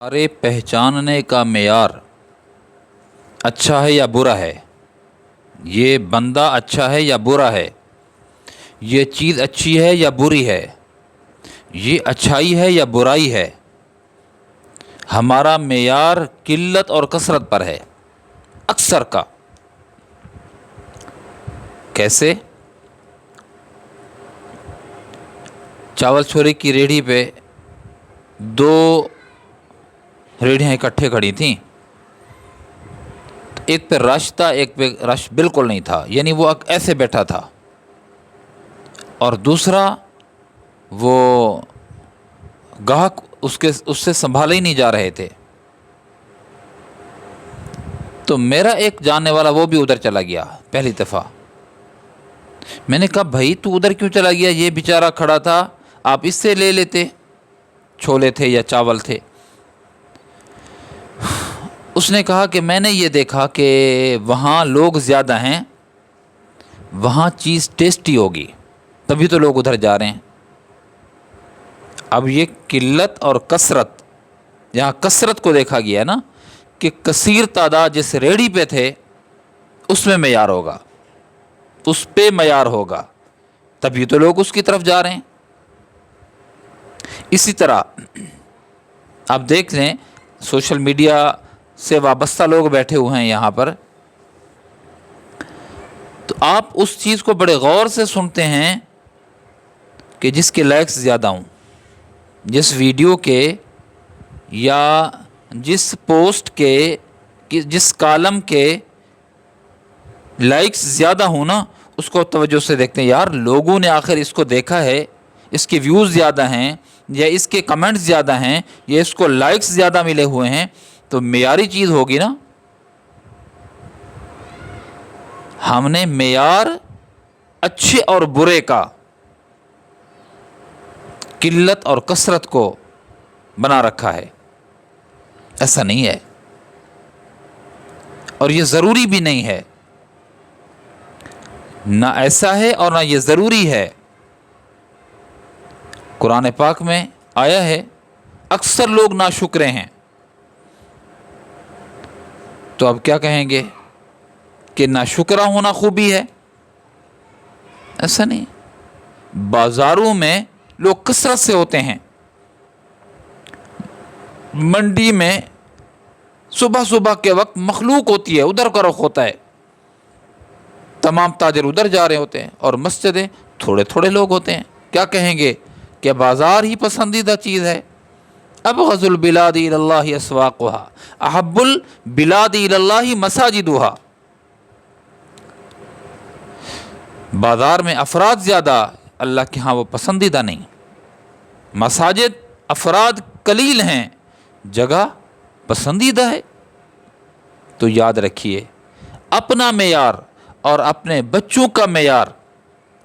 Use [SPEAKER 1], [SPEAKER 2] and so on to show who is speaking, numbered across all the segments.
[SPEAKER 1] ارے پہچاننے کا معیار اچھا ہے یا برا ہے؟ یہ بندہ اچھا ہے یا برا ہے؟ یہ چیز اچھی ہے یا بری ہے؟ یہ اچھائی ہے یا برائی ہے؟ ہمارا معیار قلت اور کثرت پر ہے، اکثر کا۔ کیسے؟ چاول چھوری کی ریڑھی پہ دو ریڑھیاں اکٹھے کھڑی تھیں، ایک پہ رش تھا، ایک پہ رش بالکل نہیں تھا، یعنی وہ ایسے بیٹھا تھا، اور دوسرا وہ گاہک اس سے سنبھالے ہی نہیں جا رہے تھے۔ تو میرا ایک جاننے والا وہ بھی ادھر چلا گیا پہلی دفعہ۔ میں نے کہا بھائی تو ادھر کیوں چلا گیا؟ یہ بیچارہ کھڑا تھا، آپ اس سے لے لیتے، چھولے تھے یا چاول تھے۔ اس نے کہا کہ میں نے یہ دیکھا کہ وہاں لوگ زیادہ ہیں، وہاں چیز ٹیسٹی ہوگی، تبھی تو لوگ ادھر جا رہے ہیں۔ اب یہ قلت اور کثرت، یہاں کثرت کو دیکھا گیا نا کہ کثیر تعداد جس ریڑھی پہ تھے اس میں معیار ہوگا، اس پہ معیار ہوگا، تبھی تو لوگ اس کی طرف جا رہے ہیں۔ اسی طرح آپ دیکھ لیں، سوشل میڈیا سے وابستہ لوگ بیٹھے ہوئے ہیں یہاں پر، تو آپ اس چیز کو بڑے غور سے سنتے ہیں کہ جس کے لائکس زیادہ ہوں، جس ویڈیو کے یا جس پوسٹ کے، جس کالم کے لائکس زیادہ ہوں نا، اس کو توجہ سے دیکھتے ہیں، یار لوگوں نے آخر اس کو دیکھا ہے، اس کے ویوز زیادہ ہیں یا اس کے کمنٹس زیادہ ہیں یا اس کو لائکس زیادہ ملے ہوئے ہیں، تو معیاری چیز ہوگی نا۔ ہم نے معیار اچھے اور برے کا، قلت اور کثرت کو بنا رکھا ہے۔ ایسا نہیں ہے، اور یہ ضروری بھی نہیں ہے، نہ ایسا ہے اور نہ یہ ضروری ہے۔ قرآن پاک میں آیا ہے اکثر لوگ ناشکرے ہیں، تو اب کیا کہیں گے کہ ناشکرہ ہونا خوبی ہے؟ ایسا نہیں۔ بازاروں میں لوگ کثرت سے ہوتے ہیں، منڈی میں صبح صبح کے وقت مخلوق ہوتی ہے، ادھر کا رخ ہوتا ہے، تمام تاجر ادھر جا رہے ہوتے ہیں، اور مسجدیں تھوڑے تھوڑے لوگ ہوتے ہیں۔ کیا کہیں گے کہ بازار ہی پسندیدہ چیز ہے؟ ابغض البلاد الی اللہ اسواقها احب البلاد الی اللہ مساجدها۔ بازار میں افراد زیادہ، اللہ کے ہاں وہ پسندیدہ نہیں۔ مساجد افراد قلیل ہیں، جگہ پسندیدہ ہے۔ تو یاد رکھیے، اپنا معیار اور اپنے بچوں کا معیار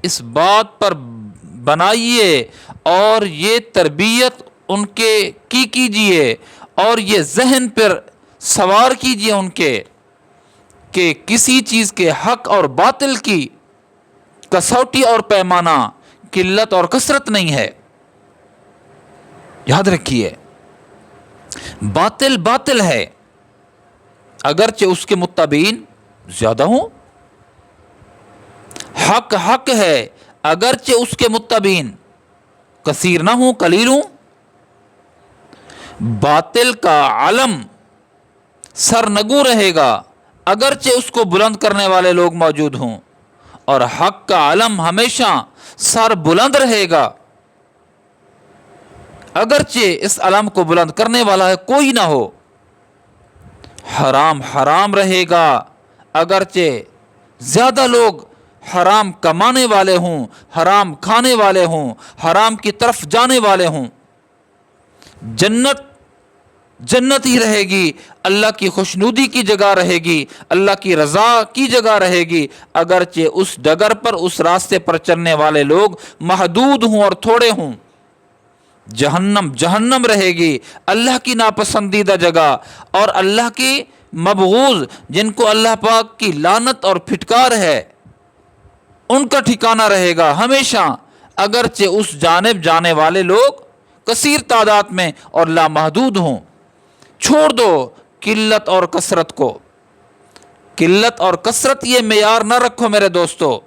[SPEAKER 1] اس بات پر بنائیے، اور یہ تربیت ان کے کیجیے، اور یہ ذہن پر سوار کیجیے ان کے، کہ کسی چیز کے حق اور باطل کی کسوٹی اور پیمانہ قلت اور کثرت نہیں ہے۔ یاد رکھیے، باطل باطل ہے، اگرچہ اس کے متبعین زیادہ ہوں، حق حق ہے، اگرچہ اس کے متبعین کثیر نہ ہوں، قلیل ہوں۔ باطل کا علم سرنگوں رہے گا، اگرچہ اس کو بلند کرنے والے لوگ موجود ہوں، اور حق کا علم ہمیشہ سر بلند رہے گا، اگرچہ اس علم کو بلند کرنے والا ہے کوئی نہ ہو۔ حرام حرام رہے گا، اگرچہ زیادہ لوگ حرام کمانے والے ہوں، حرام کھانے والے ہوں، حرام کی طرف جانے والے ہوں۔ جنت جنت ہی رہے گی، اللہ کی خوشنودی کی جگہ رہے گی، اللہ کی رضا کی جگہ رہے گی، اگرچہ اس ڈگر پر، اس راستے پر چلنے والے لوگ محدود ہوں اور تھوڑے ہوں۔ جہنم جہنم رہے گی، اللہ کی ناپسندیدہ جگہ، اور اللہ کی مبغوض، جن کو اللہ پاک کی لعنت اور پھٹکار ہے، ان کا ٹھکانہ رہے گا ہمیشہ، اگرچہ اس جانب جانے والے لوگ کثیر تعداد میں اور لامحدود ہوں۔ چھوڑ دو قلت اور کثرت کو۔ قلت اور کثرت یہ معیار نہ رکھو میرے دوستو۔